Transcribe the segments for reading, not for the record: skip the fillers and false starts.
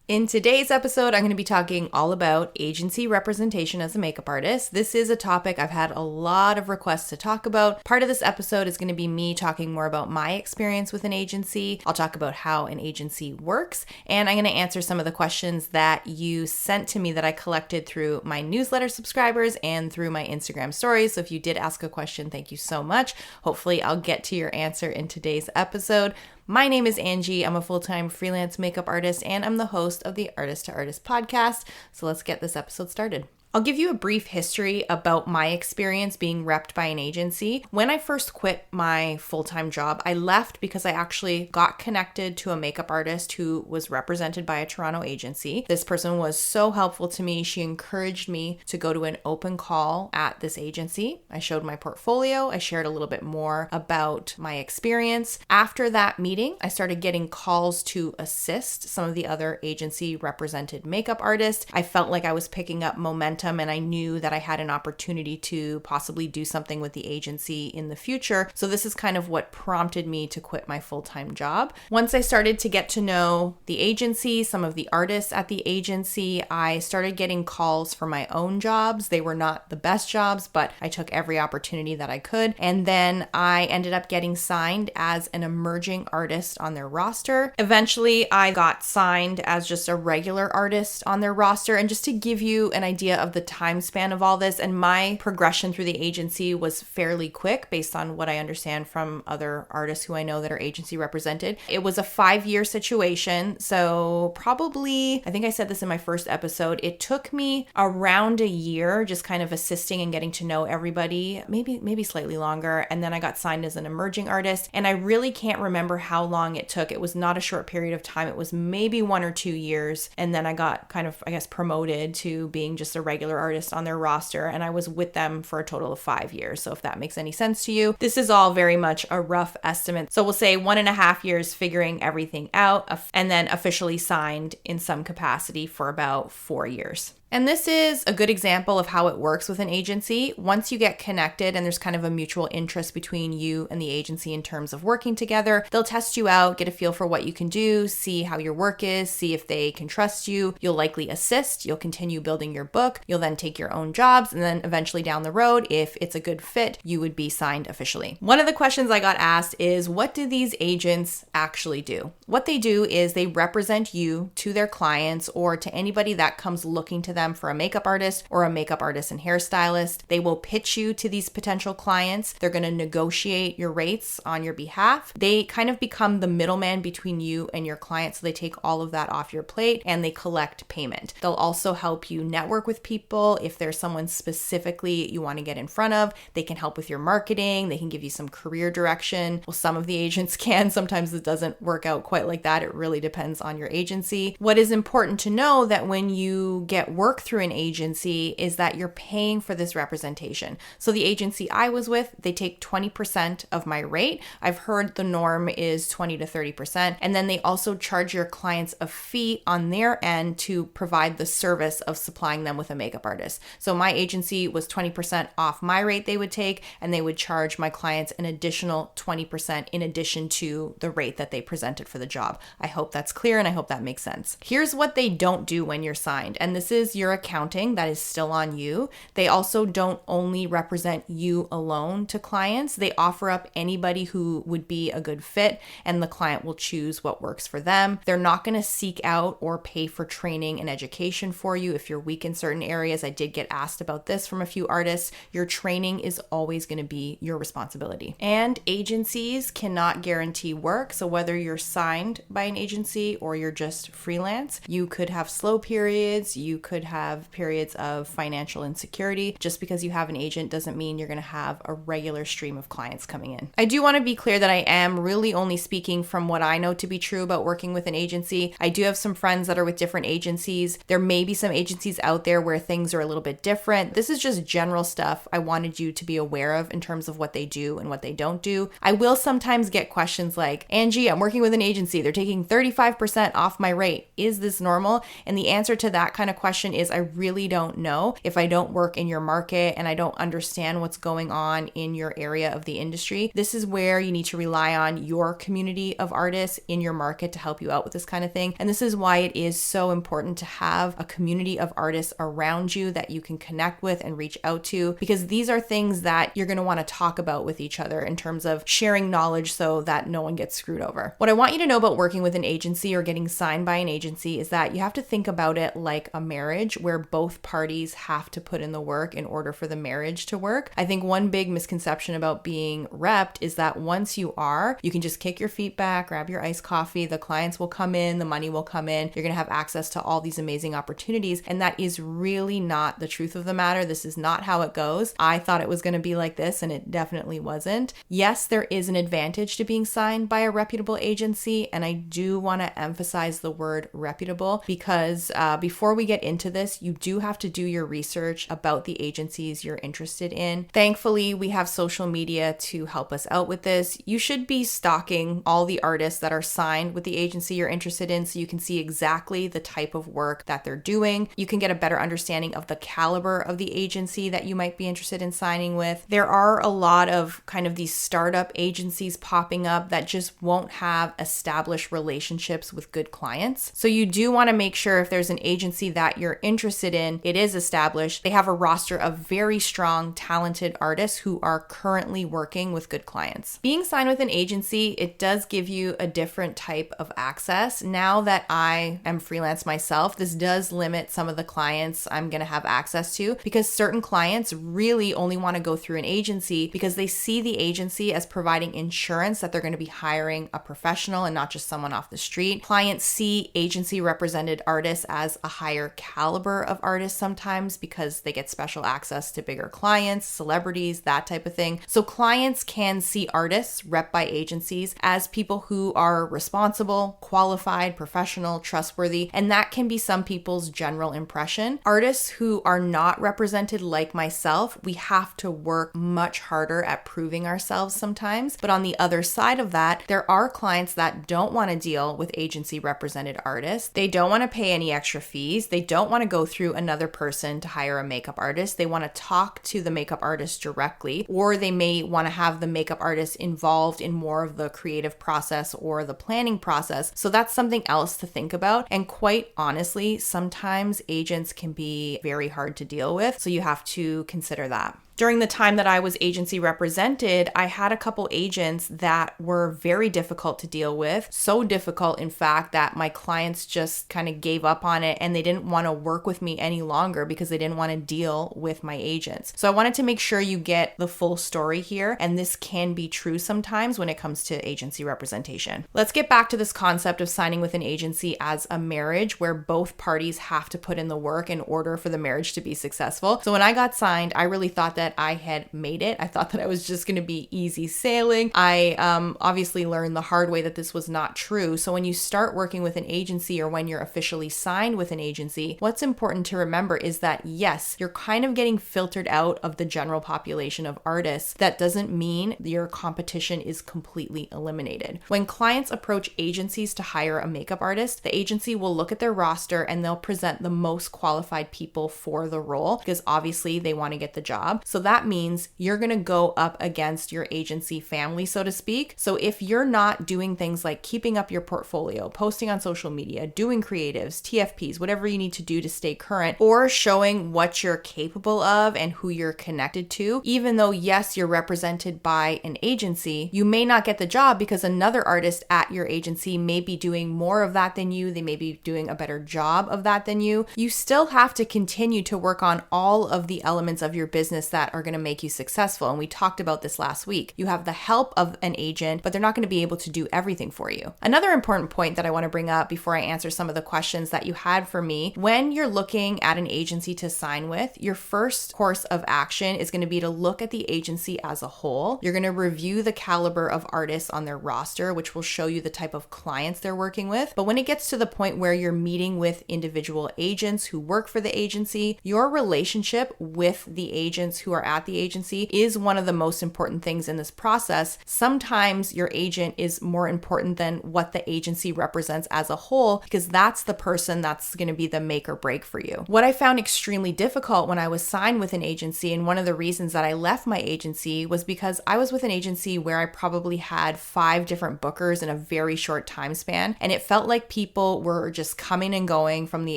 In today's episode, I'm going to be talking all about agency representation as a makeup artist. This is a topic I've had a lot of requests to talk about. Part of this episode is going to be me talking more about my experience with an agency. I'll talk about how an agency works, and I'm going to answer some of the questions that you sent to me that I collected through my newsletter subscribers and through my Instagram stories. So if you did ask a question, thank you so much. Hopefully I'll get to your answer in today's episode. My name is Angie. I'm a full-time freelance makeup artist, and I'm the host of the Artist to Artist podcast. So let's get this episode started. I'll give you a brief history about my experience being repped by an agency. When I first quit my full-time job, I left because I actually got connected to a makeup artist who was represented by a Toronto agency. This person was so helpful to me. She encouraged me to go to an open call at this agency. I showed my portfolio. I shared a little bit more about my experience. After that meeting, I started getting calls to assist some of the other agency represented makeup artists. I felt like I was picking up momentum, and I knew that I had an opportunity to possibly do something with the agency in the future. So this is kind of what prompted me to quit my full-time job. Once I started to get to know the agency, some of the artists at the agency, I started getting calls for my own jobs. They were not the best jobs, but I took every opportunity that I could. And then I ended up getting signed as an emerging artist on their roster. Eventually, I got signed as just a regular artist on their roster. And just to give you an idea of the time span of all this, and my progression through the agency was fairly quick based on what I understand from other artists who I know that are agency represented. It was a 5-year situation. So probably, I think I said this in my first episode, it took me around a year just kind of assisting and getting to know everybody, maybe slightly longer. And then I got signed as an emerging artist. And I really can't remember how long it took. It was not a short period of time. It was maybe 1 or 2 years. And then I got kind of, promoted to being just a regular artist on their roster, and I was with them for a total of 5 years. So if that makes any sense to you, this is all very much a rough estimate. So we'll say 1.5 years figuring everything out, and then officially signed in some capacity for about 4 years. And this is a good example of how it works with an agency. Once you get connected and there's kind of a mutual interest between you and the agency in terms of working together, they'll test you out, get a feel for what you can do, see how your work is, see if they can trust you. You'll likely assist. You'll continue building your book. You'll then take your own jobs. And then eventually down the road, if it's a good fit, you would be signed officially. One of the questions I got asked is, what do these agents actually do? What they do is they represent you to their clients or to anybody that comes looking to them for a makeup artist or a makeup artist and hairstylist. They will pitch you to these potential clients. They're going to negotiate your rates on your behalf. They kind of become the middleman between you and your client. So they take all of that off your plate and they collect payment. They'll also help you network with people. If there's someone specifically you want to get in front of, they can help with your marketing. They can give you some career direction. Well, some of the agents can. Sometimes it doesn't work out quite like that. It really depends on your agency. What is important to know that when you get work through an agency is that you're paying for this representation. So the agency I was with, they take 20% of my rate. I've heard the norm is 20 to 30%. And then they also charge your clients a fee on their end to provide the service of supplying them with a makeup artist. So my agency was 20% off my rate they would take, and they would charge my clients an additional 20% in addition to the rate that they presented for the job. I hope that's clear and I hope that makes sense. Here's what they don't do when you're signed, and this is your accounting that is still on you. They also don't only represent you alone to clients. They offer up anybody who would be a good fit, and the client will choose what works for them. They're not going to seek out or pay for training and education for you if you're weak in certain areas. I did get asked about this from a few artists. Your training is always going to be your responsibility. And agencies cannot guarantee work. So whether you're signed by an agency or you're just freelance, you could have slow periods. You could have periods of financial insecurity. Just because you have an agent doesn't mean you're going to have a regular stream of clients coming in. I do want to be clear that I am really only speaking from what I know to be true about working with an agency. I do have some friends that are with different agencies. There may be some agencies out there where things are a little bit different. This is just general stuff I wanted you to be aware of in terms of what they do and what they don't do. I will sometimes get questions like, Angie, I'm working with an agency. They're taking 35% off my rate. Is this normal? And the answer to that kind of question is I really don't know. If I don't work in your market and I don't understand what's going on in your area of the industry, this is where you need to rely on your community of artists in your market to help you out with this kind of thing. And this is why it is so important to have a community of artists around you that you can connect with and reach out to, because these are things that you're going to want to talk about with each other in terms of sharing knowledge so that no one gets screwed over. What I want you to know about working with an agency or getting signed by an agency is that you have to think about it like a marriage where both parties have to put in the work in order for the marriage to work. I think one big misconception about being repped is that once you are, you can just kick your feet back, grab your iced coffee, the clients will come in, the money will come in, you're going to have access to all these amazing opportunities. And that is really not the truth of the matter. This is not how it goes. I thought it was going to be like this, and it definitely wasn't. Yes, there is an advantage to being signed by a reputable agency, and I do want to emphasize the word reputable because before we get into this, you do have to do your research about the agencies you're interested in. Thankfully, we have social media to help us out with this. You should be stalking all the artists that are signed with the agency you're interested in so you can see exactly the type of work that they're doing. You can get a better understanding of the caliber of the agency that you might be interested in signing with. There are a lot of kind of these startup agencies popping up that just won't have established relationships with good clients. So you do want to make sure if there's an agency that you're interested in, it is established. They have a roster of very strong, talented artists who are currently working with good clients. Being signed with an agency, it does give you a different type of access. Now that I am freelance myself, this does limit some of the clients I'm going to have access to because certain clients really only want to go through an agency because they see the agency as providing insurance that they're going to be hiring a professional and not just someone off the street. Clients see agency represented artists as a higher caliber of artists sometimes because they get special access to bigger clients, celebrities, that type of thing. So clients can see artists rep by agencies as people who are responsible, qualified, professional, trustworthy, and that can be some people's general impression. Artists who are not represented like myself, we have to work much harder at proving ourselves sometimes. But on the other side of that, there are clients that don't want to deal with agency represented artists. They don't want to pay any extra fees. They don't want to go through another person to hire a makeup artist. They want to talk to the makeup artist directly, or they may want to have the makeup artist involved in more of the creative process or the planning process. So that's something else to think about. And quite honestly, sometimes agents can be very hard to deal with. So you have to consider that. During the time that I was agency represented, I had a couple agents that were very difficult to deal with. So difficult, in fact, that my clients just kind of gave up on it and they didn't want to work with me any longer because they didn't want to deal with my agents. So I wanted to make sure you get the full story here. And this can be true sometimes when it comes to agency representation. Let's get back to this concept of signing with an agency as a marriage where both parties have to put in the work in order for the marriage to be successful. So when I got signed, I really thought that I had made it. I thought that I was just going to be easy sailing. I obviously learned the hard way that this was not true. So when you start working with an agency or when you're officially signed with an agency, what's important to remember is that yes, you're kind of getting filtered out of the general population of artists. That doesn't mean your competition is completely eliminated. When clients approach agencies to hire a makeup artist, the agency will look at their roster and they'll present the most qualified people for the role because obviously they want to get the job. So that means you're going to go up against your agency family, so to speak. So if you're not doing things like keeping up your portfolio, posting on social media, doing creatives, TFPs, whatever you need to do to stay current, or showing what you're capable of and who you're connected to, even though yes, you're represented by an agency, you may not get the job because another artist at your agency may be doing more of that than you. They may be doing a better job of that than you. You still have to continue to work on all of the elements of your business that that are going to make you successful. And we talked about this last week. You have the help of an agent, but they're not going to be able to do everything for you. Another important point that I want to bring up before I answer some of the questions that you had for me, when you're looking at an agency to sign with, your first course of action is going to be to look at the agency as a whole. You're going to review the caliber of artists on their roster, which will show you the type of clients they're working with. But when it gets to the point where you're meeting with individual agents who work for the agency, your relationship with the agents who are at the agency is one of the most important things in this process. Sometimes your agent is more important than what the agency represents as a whole, because that's the person that's going to be the make or break for you. What I found extremely difficult when I was signed with an agency, and one of the reasons that I left my agency, was because I was with an agency where I probably had 5 different bookers in a very short time span, and it felt like people were just coming and going from the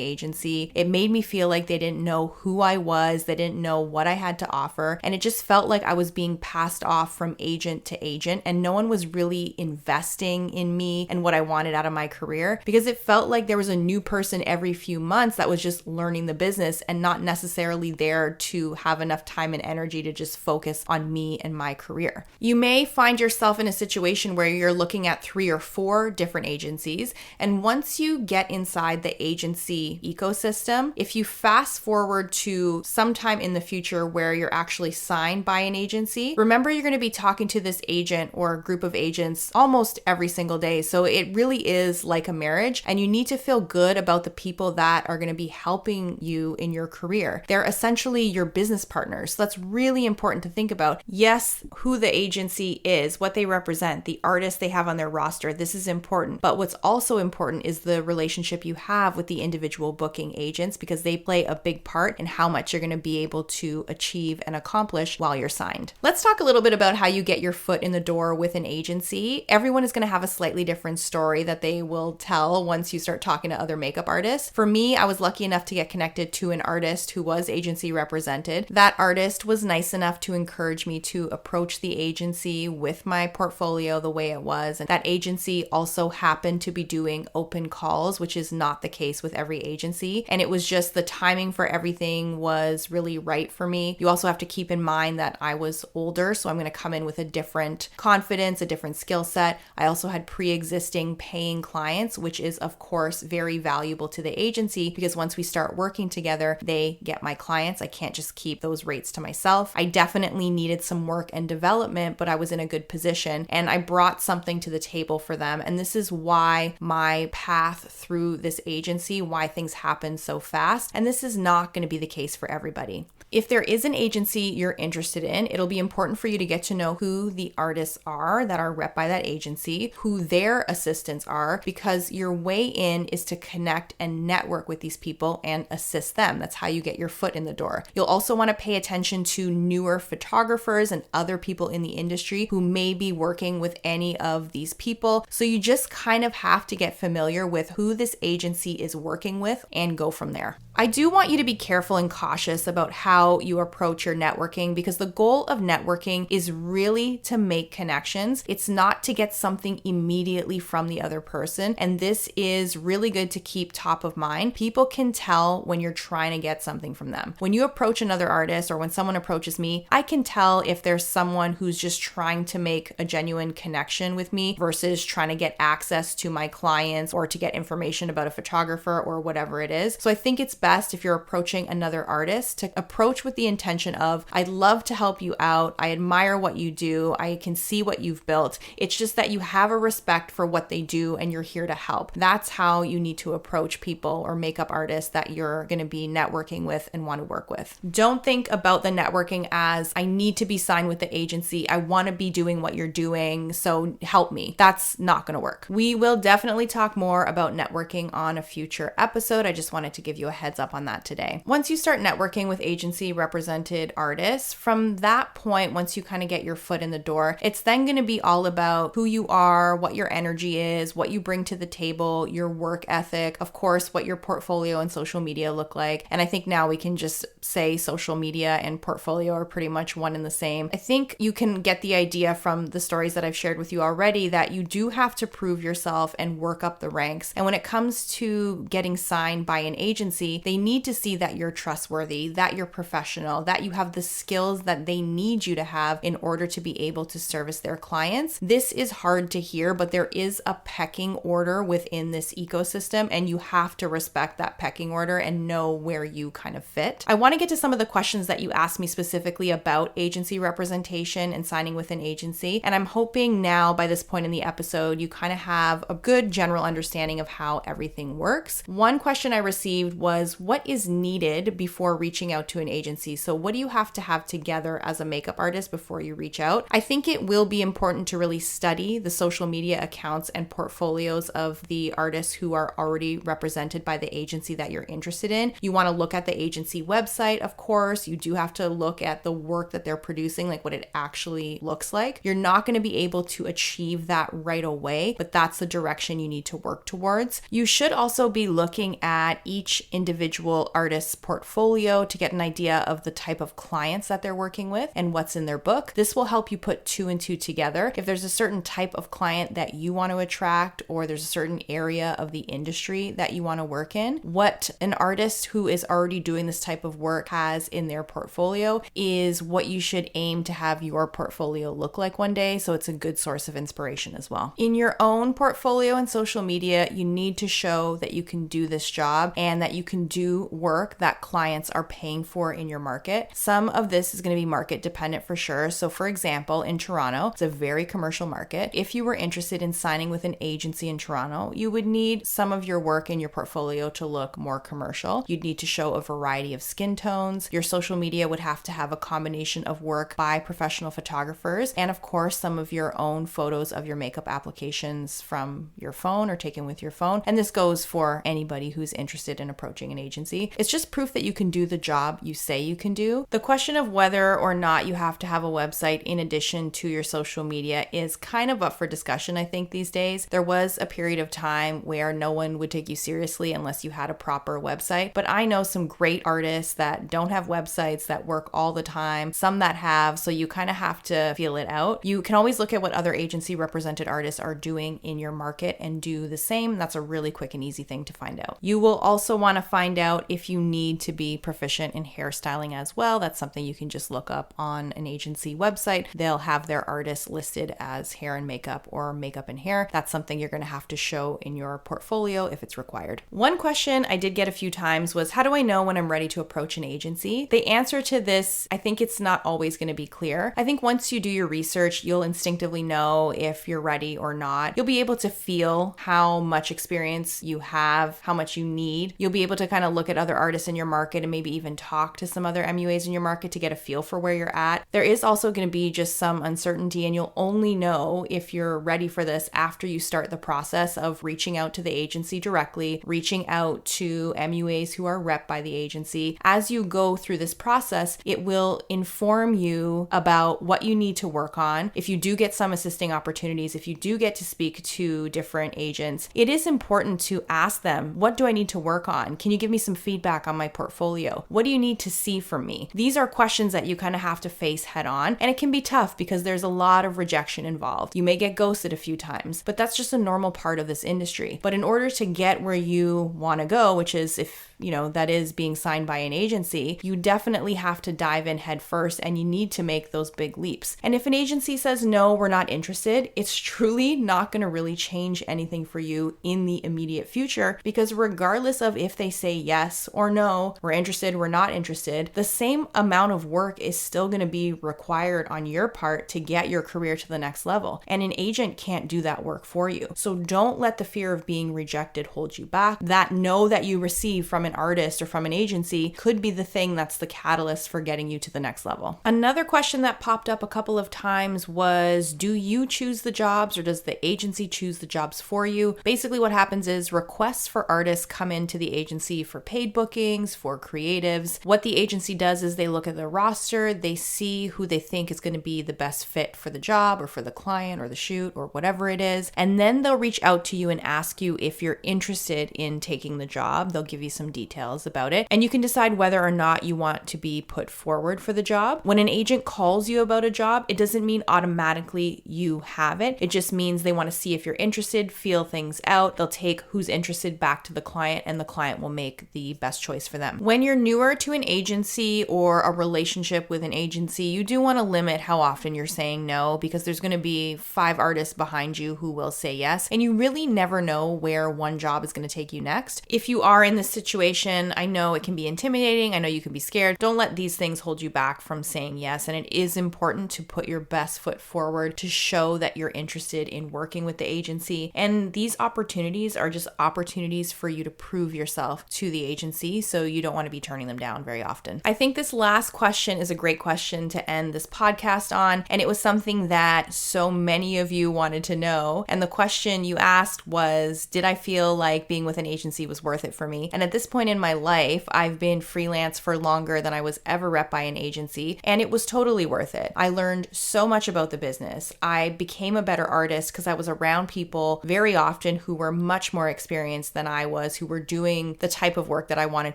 agency. It made me feel like they didn't know who I was, they didn't know what I had to offer, and it just felt like I was being passed off from agent to agent, and no one was really investing in me and what I wanted out of my career, because it felt like there was a new person every few months that was just learning the business and not necessarily there to have enough time and energy to just focus on me and my career. You may find yourself in a situation where you're looking at 3 or 4 different agencies, and once you get inside the agency ecosystem, if you fast forward to sometime in the future where you're actually signed by an agency, remember you're going to be talking to this agent or a group of agents almost every single day. So it really is like a marriage, and you need to feel good about the people that are going to be helping you in your career. They're essentially your business partners. So that's really important to think about. Yes, who the agency is, what they represent, the artists they have on their roster, this is important. But what's also important is the relationship you have with the individual booking agents, because they play a big part in how much you're going to be able to achieve and accomplish while you're signed. Let's talk a little bit about how you get your foot in the door with an agency. Everyone is going to have a slightly different story that they will tell once you start talking to other makeup artists. For me, I was lucky enough to get connected to an artist who was agency represented. That artist was nice enough to encourage me to approach the agency with my portfolio the way it was. And that agency also happened to be doing open calls, which is not the case with every agency. And it was just the timing for everything was really right for me. You also have to keep in mind that I was older, so I'm going to come in with a different confidence, a different skill set. I also had pre-existing paying clients, which is of course very valuable to the agency, because once we start working together, they get my clients. I can't just keep those rates to myself. I definitely needed some work and development, but I was in a good position and I brought something to the table for them. And this is why my path through this agency, why things happen so fast. And this is not going to be the case for everybody. If there is an agency you're interested in, it'll be important for you to get to know who the artists are that are rep by that agency, who their assistants are, because your way in is to connect and network with these people and assist them. That's how you get your foot in the door. You'll also want to pay attention to newer photographers and other people in the industry who may be working with any of these people. So you just kind of have to get familiar with who this agency is working with and go from there. I do want you to be careful and cautious about how you approach your networking, because the goal of networking is really to make connections. It's not to get something immediately from the other person. And this is really good to keep top of mind. People can tell when you're trying to get something from them. When you approach another artist, or when someone approaches me, I can tell if there's someone who's just trying to make a genuine connection with me versus trying to get access to my clients or to get information about a photographer or whatever it is. So I think it's best, if you're approaching another artist, to approach with the intention of, I'd love to help you out. I admire what you do. I can see what you've built. It's just that you have a respect for what they do and you're here to help. That's how you need to approach people or makeup artists that you're going to be networking with and want to work with. Don't think about the networking as, I need to be signed with the agency. I want to be doing what you're doing, so help me. That's not going to work. We will definitely talk more about networking on a future episode. I just wanted to give you a heads up on that today. Once you start networking with agency represented artists, from that point, once you kind of get your foot in the door, it's then going to be all about who you are, what your energy is, what you bring to the table, your work ethic, of course, what your portfolio and social media look like. And I think now we can just say social media and portfolio are pretty much one and the same. I think you can get the idea from the stories that I've shared with you already that you do have to prove yourself and work up the ranks. And when it comes to getting signed by an agency, they need to see that you're trustworthy, that you're professional, that you have the skills that they need you to have in order to be able to service their clients. This is hard to hear, but there is a pecking order within this ecosystem, and you have to respect that pecking order and know where you kind of fit. I want to get to some of the questions that you asked me specifically about agency representation and signing with an agency, and I'm hoping now by this point in the episode you kind of have a good general understanding of how everything works. One question I received was, what is needed before reaching out to an agency? So what do you have to have together as a makeup artist before you reach out? I think it will be important to really study the social media accounts and portfolios of the artists who are already represented by the agency that you're interested in. You want to look at the agency website, of course. You do have to look at the work that they're producing, like what it actually looks like. You're not going to be able to achieve that right away, but that's the direction you need to work towards. You should also be looking at each individual artist's portfolio to get an idea of the type of clients that they're working with and what's in their book. This will help you put two and two together. If there's a certain type of client that you want to attract, or there's a certain area of the industry that you want to work in, what an artist who is already doing this type of work has in their portfolio is what you should aim to have your portfolio look like one day, so it's a good source of inspiration as well. In your own portfolio and social media, you need to show that you can do this job and that you can do work that clients are paying for in your market. Some of this is going to be market dependent for sure. So for example, in Toronto, it's a very commercial market. If you were interested in signing with an agency in Toronto, you would need some of your work in your portfolio to look more commercial. You'd need to show a variety of skin tones. Your social media would have to have a combination of work by professional photographers, and of course, some of your own photos of your makeup applications from your phone or taken with your phone. And this goes for anybody who's interested in approaching an agency. It's just proof that you can do the job you say you can do. The question of whether or not you have to have a website in addition to your social media is kind of up for discussion, I think, these days. There was a period of time where no one would take you seriously unless you had a proper website, but I know some great artists that don't have websites that work all the time, some that have, so you kind of have to feel it out. You can always look at what other agency represented artists are doing in your market and do the same. That's a really quick and easy thing to find out. You will also want to find out if you need to be proficient in hairstyling as well. That's something you can just look up on an agency website. They'll have their artists listed as hair and makeup or makeup and hair. That's something you're going to have to show in your portfolio if it's required. One question I did get a few times was, how do I know when I'm ready to approach an agency? The answer to this, I think it's not always going to be clear. I think once you do your research, you'll instinctively know if you're ready or not. You'll be able to feel how much experience you have, how much you need. You'll be able to kind of look at other artists in your market and maybe even talk to some other MUAs in your market to get a feel for where you're at. There is also going to be just some uncertainty, and you'll only know if you're ready for this after you start the process of reaching out to the agency directly, reaching out to MUAs who are rep by the agency. As you go through this process, it will inform you about what you need to work on. If you do get some assisting opportunities, if you do get to speak to different agents, it is important to ask them, what do I need to work on? Can you give me some feedback on my portfolio? What do you need to see from me? These are questions that you kind of have to face head on, and it can be tough because there's a lot of rejection involved. You may get ghosted a few times, but that's just a normal part of this industry. But in order to get where you want to go, which is that is being signed by an agency, you definitely have to dive in head first, and you need to make those big leaps. And if an agency says, no, we're not interested, it's truly not going to really change anything for you in the immediate future, because regardless of if they say yes or no, we're interested, we're not interested, the same amount of work is still going to be required on your part to get your career to the next level. And an agent can't do that work for you. So don't let the fear of being rejected hold you back. That no that you receive from an artist or from an agency could be the thing that's the catalyst for getting you to the next level. Another question that popped up a couple of times was, do you choose the jobs or does the agency choose the jobs for you? Basically what happens is requests for artists come into the agency for paid bookings, for creatives. What the agency does is they look at the roster, they see who they think is going to be the best fit for the job or for the client or the shoot or whatever it is, and then they'll reach out to you and ask you if you're interested in taking the job. They'll give you some details about it. And you can decide whether or not you want to be put forward for the job. When an agent calls you about a job, it doesn't mean automatically you have it. It just means they want to see if you're interested, feel things out. They'll take who's interested back to the client, and the client will make the best choice for them. When you're newer to an agency or a relationship with an agency, you do want to limit how often you're saying no, because there's going to be 5 artists behind you who will say yes, and you really never know where one job is going to take you next. If you are in this situation, I know it can be intimidating. I know you can be scared. Don't let these things hold you back from saying yes. And it is important to put your best foot forward to show that you're interested in working with the agency. And these opportunities are just opportunities for you to prove yourself to the agency. So you don't want to be turning them down very often. I think this last question is a great question to end this podcast on. And it was something that so many of you wanted to know. And the question you asked was, did I feel like being with an agency was worth it for me? And at this point in my life, I've been freelance for longer than I was ever rep by an agency, and it was totally worth it. I learned so much about the business. I became a better artist because I was around people very often who were much more experienced than I was, who were doing the type of work that I wanted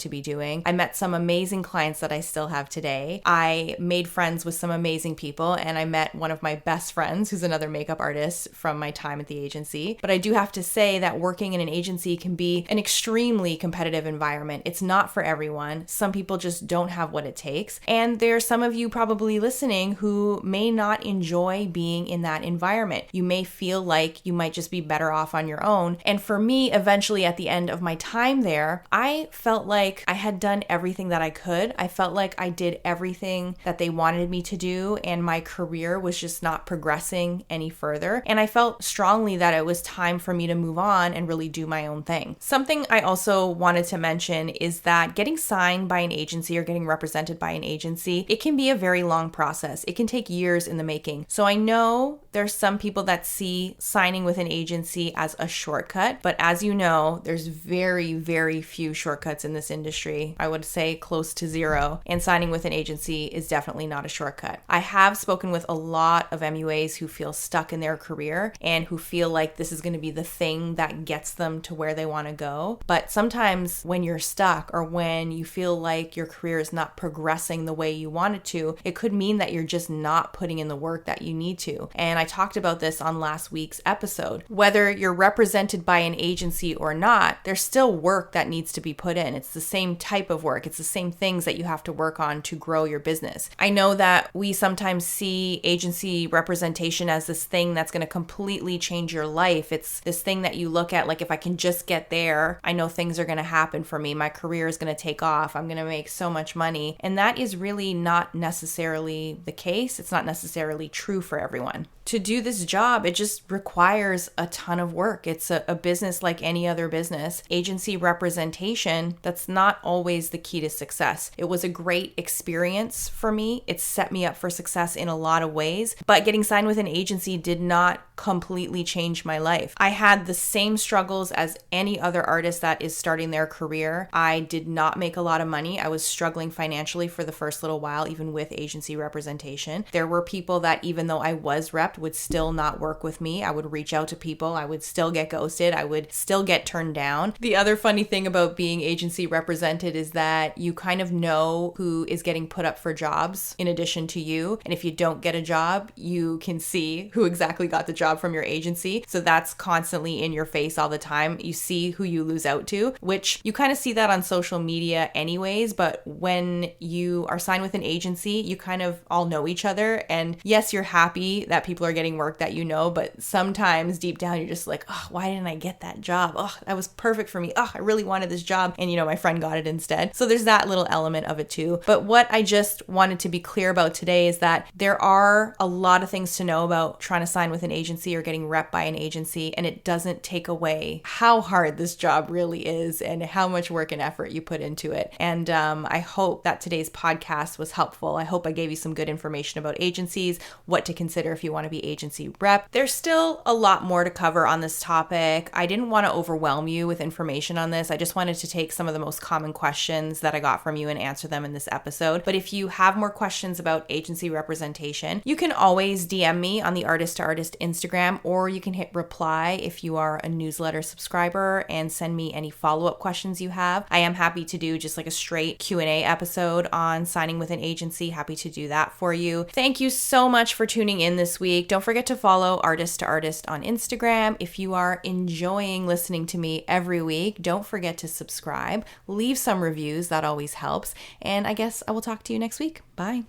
to be doing. I met some amazing clients that I still have today. I made friends with some amazing people, and I met one of my best friends who's another makeup artist from my time at the agency. But I do have to say that working in an agency can be an extremely competitive environment. It's not for everyone. Some people just don't have what it takes. And there's some of you probably listening who may not enjoy being in that environment. You may feel like you might just be better off on your own. And for me, eventually at the end of my time there, I felt like I had done everything that I could. I felt like I did everything that they wanted me to do, and my career was just not progressing any further. And I felt strongly that it was time for me to move on and really do my own thing. Something I also wanted to mention is that getting signed by an agency or getting represented by an agency, it can be a very long process. It can take years in the making. So I know there's some people that see signing with an agency as a shortcut, but as you know, there's very, very few shortcuts in this industry. I would say close to zero. And signing with an agency is definitely not a shortcut. I have spoken with a lot of MUAs who feel stuck in their career and who feel like this is going to be the thing that gets them to where they want to go. But sometimes when you're stuck or when you feel like your career is not progressing the way you want it to, it could mean that you're just not putting in the work that you need to. And I talked about this on last week's episode. Whether you're represented by an agency or not, there's still work that needs to be put in. It's the same type of work. It's the same things that you have to work on to grow your business. I know that we sometimes see agency representation as this thing that's going to completely change your life. It's this thing that you look at like, if I can just get there, I know things are going to happen for me. My career is going to take off. I'm going to make so much money. And that is really not necessarily the case. It's not necessarily true for everyone. To do this job, it just requires a ton of work. It's a business like any other business. Agency representation, that's not always the key to success. It was a great experience for me. It set me up for success in a lot of ways, but getting signed with an agency did not completely change my life. I had the same struggles as any other artist that is starting their career. I did not make a lot of money. I was struggling financially for the first little while, even with agency representation. There were people that, even though I was rep, would still not work with me. I would reach out to people. I would still get ghosted. I would still get turned down. The other funny thing about being agency represented is that you kind of know who is getting put up for jobs in addition to you. And if you don't get a job, you can see who exactly got the job from your agency. So that's constantly in your face all the time. You see who you lose out to, which you kind of see that on social media anyways. But when you are signed with an agency, you kind of all know each other. And yes, you're happy that people are getting work that you know, but sometimes deep down you're just like, oh, why didn't I get that job? Oh, that was perfect for me. Oh, I really wanted this job. And my friend got it instead. So there's that little element of it too. But what I just wanted to be clear about today is that there are a lot of things to know about trying to sign with an agency or getting rep by an agency, and it doesn't take away how hard this job really is and how much work and effort you put into it. And I hope that today's podcast was helpful. I hope I gave you some good information about agencies, what to consider if you want to be agency rep. There's still a lot more to cover on this topic. I didn't want to overwhelm you with information on this. I just wanted to take some of the most common questions that I got from you and answer them in this episode. But if you have more questions about agency representation, you can always DM me on the Artist to Artist Instagram, or you can hit reply if you are a newsletter subscriber and send me any follow-up questions you have. I am happy to do just like a straight Q&A episode on signing with an agency. Happy to do that for you. Thank you so much for tuning in this week. Don't forget to follow Artist to Artist on Instagram. If you are enjoying listening to me every week, don't forget to subscribe. Leave some reviews. That always helps. And I guess I will talk to you next week. Bye.